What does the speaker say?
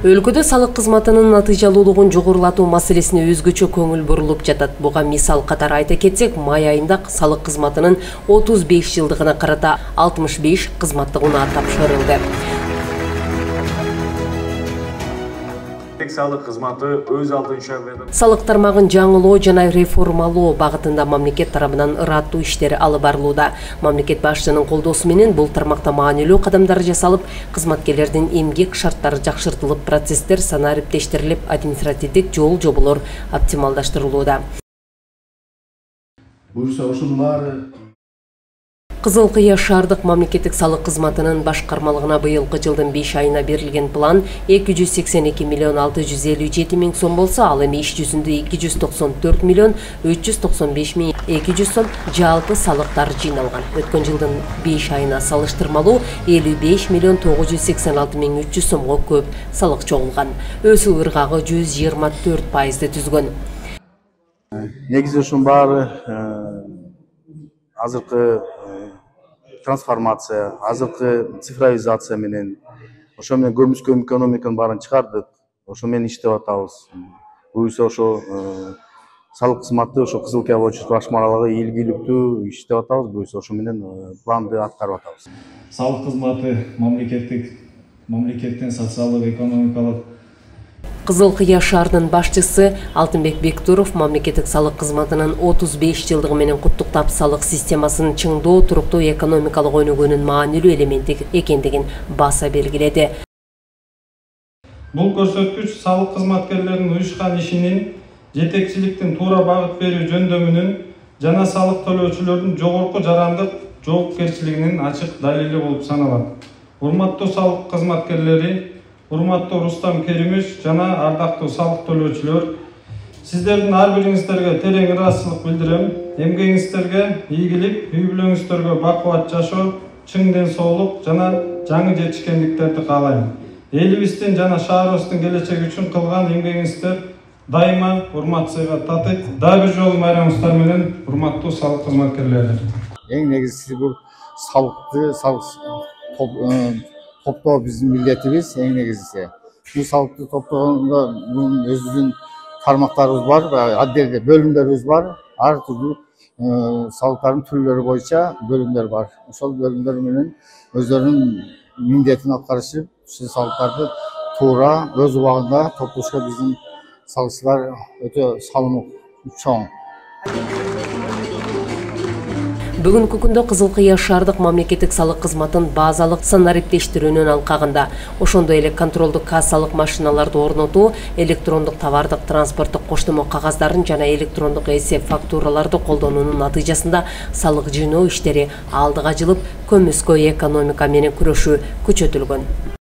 Өлкөдө салык кызматынын натыйжалуулугун жогорулатуу маселесине өзгөчө көңүл бурулуп жатат. Буга мисал катары айта кетсек, май айында салык кызматынын 35 жылдыгына карата 65 кызматтык унаа тапшырылды. Салык кызматы өз алдынча салык тармагын жаңылоо жана реформалоо багытында мамлекет тарабынан ыраттуу иштер алып барылууда. Мамлекет башчынын колдоосу менен бул тармакта маанилүү кадамдар жасалып, кызматкерлердин эмгек шарттары жакшыртылып, процесстер санариптештирилип, административдик жол-жоболор оптималдаштырылууда. Буюрса ушунун баары Кызыл Кыя шаардык мамлекеттик салык кызматынын башкармалыгына быйылкы жылдын 5 айына берилген план 282 миллион 657 миң сом болсо, ал эми иш жүзүндө 294 миллион 395 миң 200 сом жалпы салыктар жыйналган. Өткөн жылдын 5 айына салыштырмалуу 55 миллион 986 миң 300 сомго көп салык чогулган. Өсүү ыргагы 124%ды түзгөн. Негизи ушунун баары азыркы трансформация, азыркы цифровизация менен, ошо менен көрмүскөн экономиканын баарын чыгардык, ошо менен иштеп атабыз. Буюрса ошо салык кызматы ошо Кызыл Кыя боюнча башкармалыгы ийгиликтүү иштеп атабыз, буюрса ошо менен планды аткарып атабыз. Салык кызматы мамлекеттин социалдык экономикалык Кызыл Кыя шаарынын башчысы Алтынбек Бектуров мамлекеттик салык кызматынын 35 жылдыгы менен куттуктап, салык системасынын чыңдоо, туруктуу экономикалык өнүгүүнүн маанилүү элементи экендигин баса белгиледи. Бул көрсөткүч салык кызматкерлеринин уюшкан ишинин, жетекчиликтин туура багыт берүү жөндөмүнүн жана салык төлөөчүлөрдүн жогорку жарандык жоопкерчилигинин ачык далили болуп саналат. Урматтуу салык кызматкерлери, урматтуу Рустам Керимиш жана ардактуу салык төлөөчүлөр, сиздердин ар бириңиздерге терең ыраазычылык билдирем. Эмгегиңиздерге ийгилик, үй бүлөңүздөргө бакубат жашоо, чың ден соолук жана жаңы жетишкендиктерди каалайм. Элибиздин жана шаарыбыздын келечеги үчүн кылган эмгегиңиздер дайыма урмат сыйга татыйт. Дагы бир жолу майрамыңыздар менен, урматтуу салык кызматкерлери. Эң негизгиси бул салыкты топтоо биздин милдетибиз, эң негизгиси. Бул салыкты топтогондо бунун өзүнүн тармактарыбыз бар, отдельде бөлүмдөрүбүз бар. Ар түрдүү салыктардын түрлөрү боюнча бөлүмдөр бар. Ошол бөлүмдөр менен өздөрүнүн милдетин аткарышып, ушул салыктарды туура өз убагында топтошко биздин салыкчылар өтө салымы чоң. Бүгүнкү күндө Кызыл Кыя шаардык мамлекеттик салык кызматын базалык санариптештирүүнүн алкагында, ошондой эле контролдук кассалык машиналарды орнотуу, электрондук товардык транспорттук коштомо кагаздарын жана электрондук эсеп фактураларды колдонуунун натыйжасында салык жыйноо иштери алдыга жылып, көмүскө экономика менен күрөшүү күчөтүлгөн.